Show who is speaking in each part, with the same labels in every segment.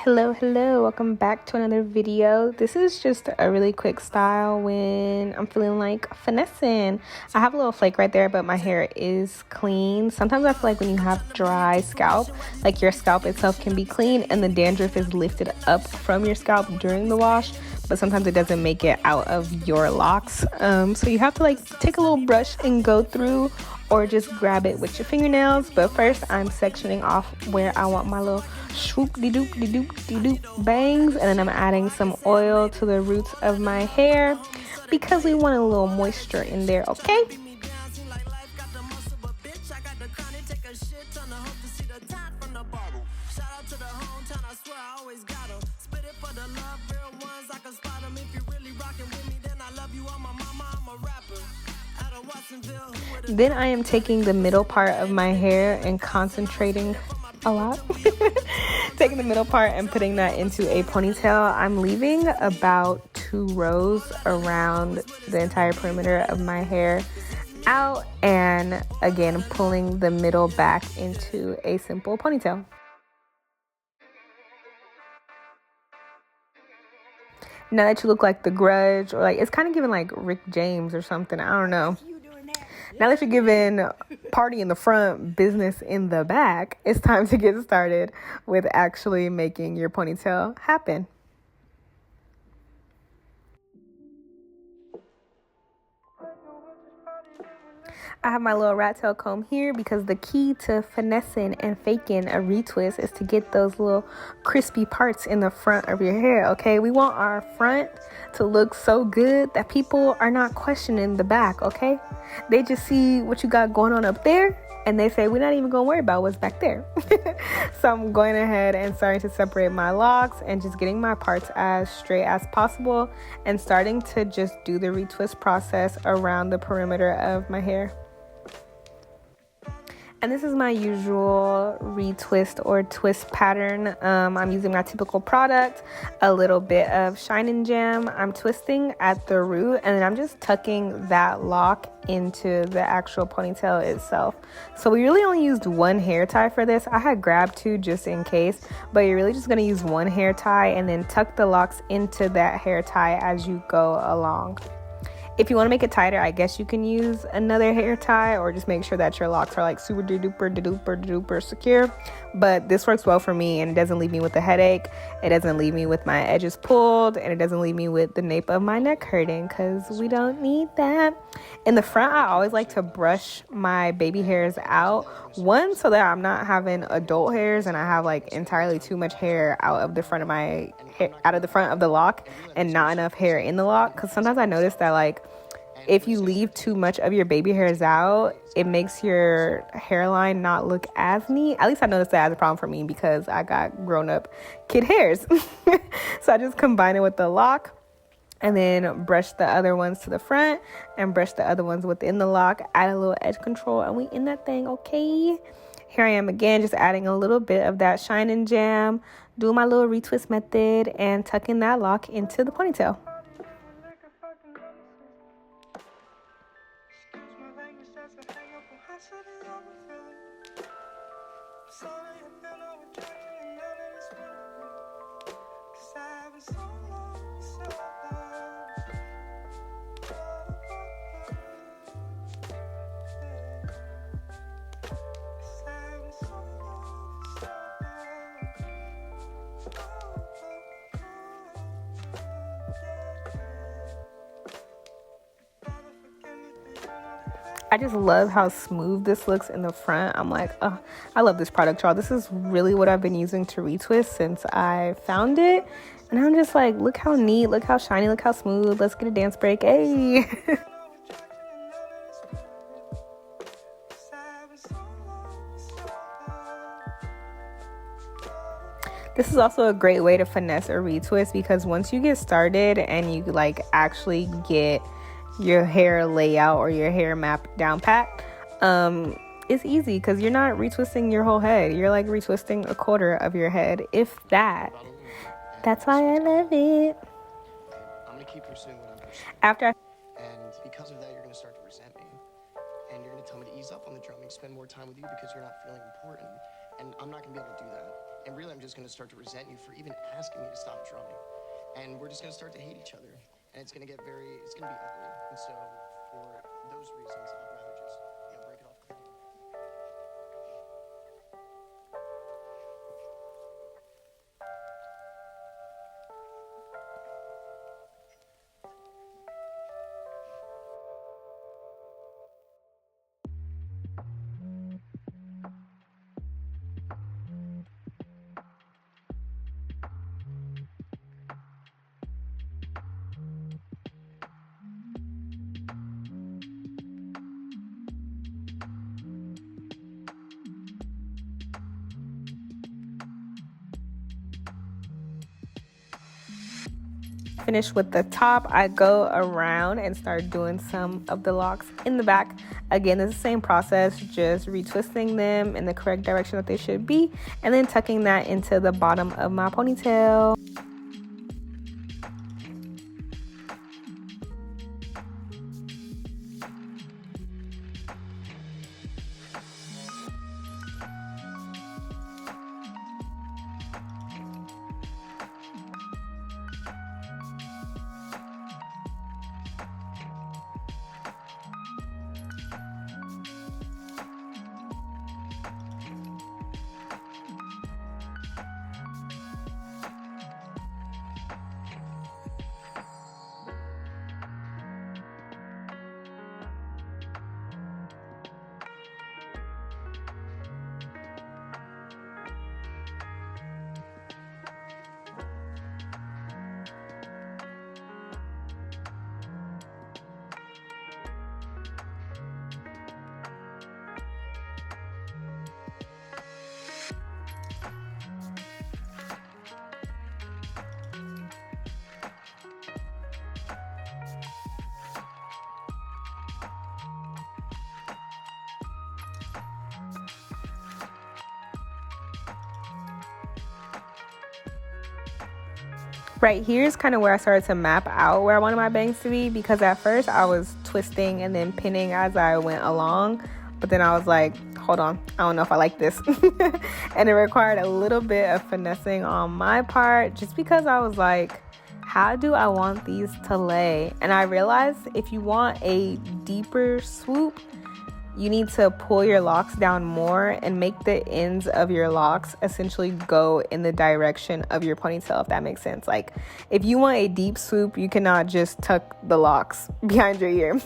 Speaker 1: Hello, welcome back to another video. This is just a really quick style when I'm feeling like finessing. I have a little flake right there, but my hair is clean. Sometimes I feel like when you have dry scalp, like your scalp itself can be clean and the dandruff is lifted up from your scalp during the wash, but sometimes it doesn't make it out of your locks. So you have to like take a little brush and go through, or just grab it with your fingernails. But first I'm sectioning off where I want my little swoop-de-doop bangs, and then I'm adding some oil to the roots of my hair because we want a little moisture in there, okay? Then I am taking the middle part of my hair and concentrating a lot. Taking the middle part and putting that into a ponytail. I'm leaving about 2 rows around the entire perimeter of my hair out, and again pulling the middle back into a simple ponytail. Now that you look like The Grudge, or like it's kind of giving like Rick James or something, I don't know. Now that you're giving party in the front, business in the back, it's time to get started with actually making your ponytail happen. I have my little rat tail comb here because the key to finessing and faking a retwist is to get those little crispy parts in the front of your hair, okay? We want our front to look so good that people are not questioning the back, okay? They just see what you got going on up there and they say, we're not even gonna worry about what's back there. So I'm going ahead and starting to separate my locks and just getting my parts as straight as possible and starting to just do the retwist process around the perimeter of my hair. And this is my usual retwist or twist pattern. I'm using my typical product, a little bit of Shine and Jam. I'm twisting at the root and then I'm just tucking that lock into the actual ponytail itself. So we really only used 1 hair tie for this. I had grabbed 2 just in case, but you're really just gonna use 1 hair tie and then tuck the locks into that hair tie as you go along. If you want to make it tighter, I guess you can use another hair tie, or just make sure that your locks are like super duper secure. But this works well for me and it doesn't leave me with a headache. It doesn't leave me with my edges pulled, and it doesn't leave me with the nape of my neck hurting, because we don't need that. In the front, I always like to brush my baby hairs out. One, so that I'm not having adult hairs and I have like entirely too much hair out of the front of my hair, out of the front of the lock, and not enough hair in the lock. Because sometimes I notice that like if you leave too much of your baby hairs out, it makes your hairline not look as neat. At least I noticed that as a problem for me because I got grown-up kid hairs. So I just combine it with the lock and then brush the other ones to the front and brush the other ones within the lock. Add a little edge control and we in that thing, okay? Here I am again, just adding a little bit of that Shine and Jam, doing my little retwist method and tucking that lock into the ponytail. I just love how smooth this looks in the front. I'm like, oh, I love this product, y'all. This is really what I've been using to retwist since I found it. And I'm just like, look how neat, look how shiny, look how smooth. Let's get a dance break. Hey. This is also a great way to finesse a retwist, because once you get started and you like actually get your hair layout or your hair map down pat, it's easy because you're not retwisting your whole head. You're like retwisting a quarter of your head, if that. That's why I love it.
Speaker 2: I'm gonna keep pursuing what I'm pursuing.
Speaker 1: And
Speaker 2: because of that, you're gonna start to resent me, and you're gonna tell me to ease up on the drumming, spend more time with you because you're not feeling important, and I'm not gonna be able to do that. And really, I'm just going to start to resent you for even asking me to stop drumming. And we're just going to start to hate each other. And it's going to get it's going to be ugly. And so, for those reasons, I'd rather just, break it off clean.
Speaker 1: Finish with the top, I go around and start doing some of the locks in the back. Again, it's the same process, just retwisting them in the correct direction that they should be, and then tucking that into the bottom of my ponytail. Right here is kind of where I started to map out where I wanted my bangs to be, because at first I was twisting and then pinning as I went along, but then I was like, hold on, I don't know if I like this. And it required a little bit of finessing on my part, just because I was like, how do I want these to lay? And I realized if you want a deeper swoop, you need to pull your locks down more and make the ends of your locks essentially go in the direction of your ponytail, if that makes sense. Like, if you want a deep swoop, you cannot just tuck the locks behind your ear,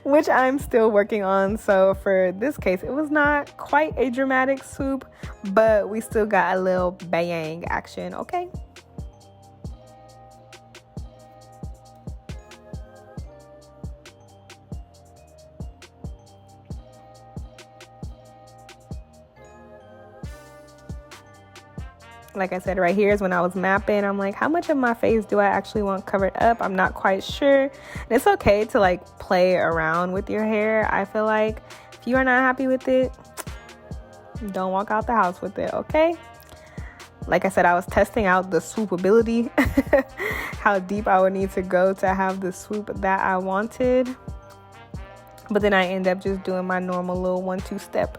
Speaker 1: which I'm still working on. So for this case, it was not quite a dramatic swoop, but we still got a little bang action, okay? Like I said, right here is when I was mapping. I'm like, how much of my face do I actually want covered up? I'm not quite sure. And it's okay to like play around with your hair. I feel like if you are not happy with it, don't walk out the house with it, okay? Like I said, I was testing out the swoopability, how deep I would need to go to have the swoop that I wanted. But then I end up just doing my normal little 1-2 step.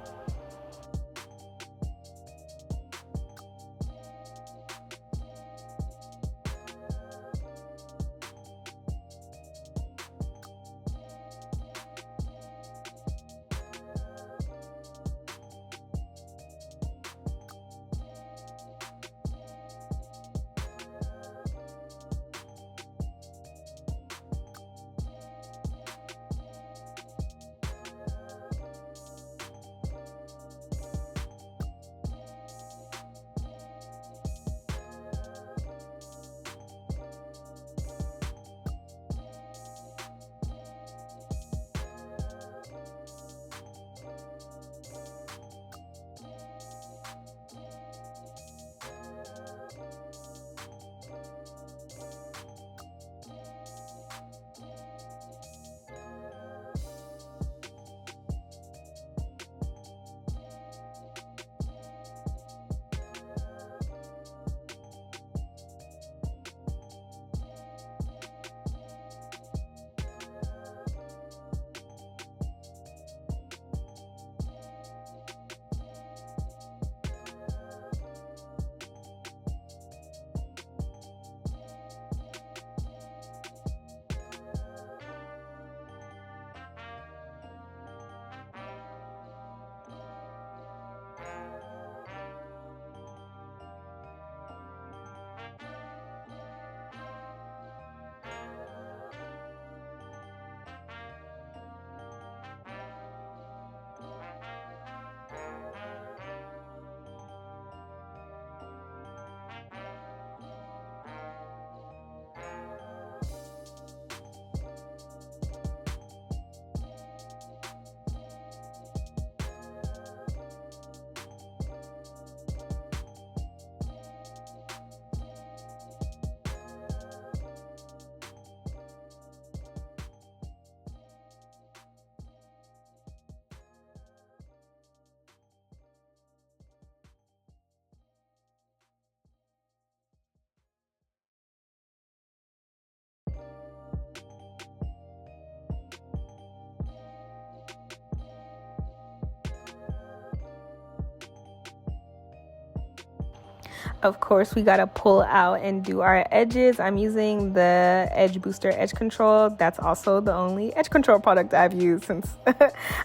Speaker 1: Of course, we gotta pull out and do our edges. I'm using the Edge Booster Edge Control. That's also the only edge control product I've used since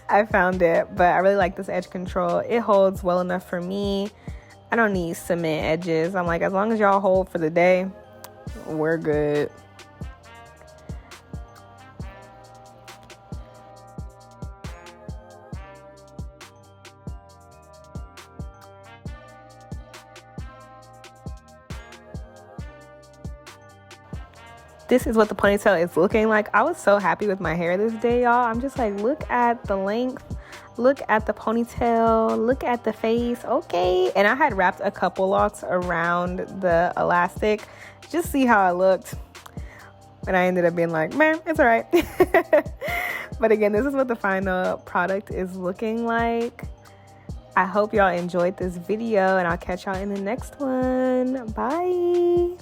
Speaker 1: I found it. But I really like this edge control. It holds well enough for me. I don't need cement edges. I'm like, as long as y'all hold for the day, we're good. This is what the ponytail is looking like. I was so happy with my hair this day, y'all. I'm just like, look at the length, look at the ponytail, look at the face. Okay. And I had wrapped a couple locks around the elastic, just see how I looked. And I ended up being like, man, it's all right. But again, this is what the final product is looking like. I hope y'all enjoyed this video, and I'll catch y'all in the next one. Bye.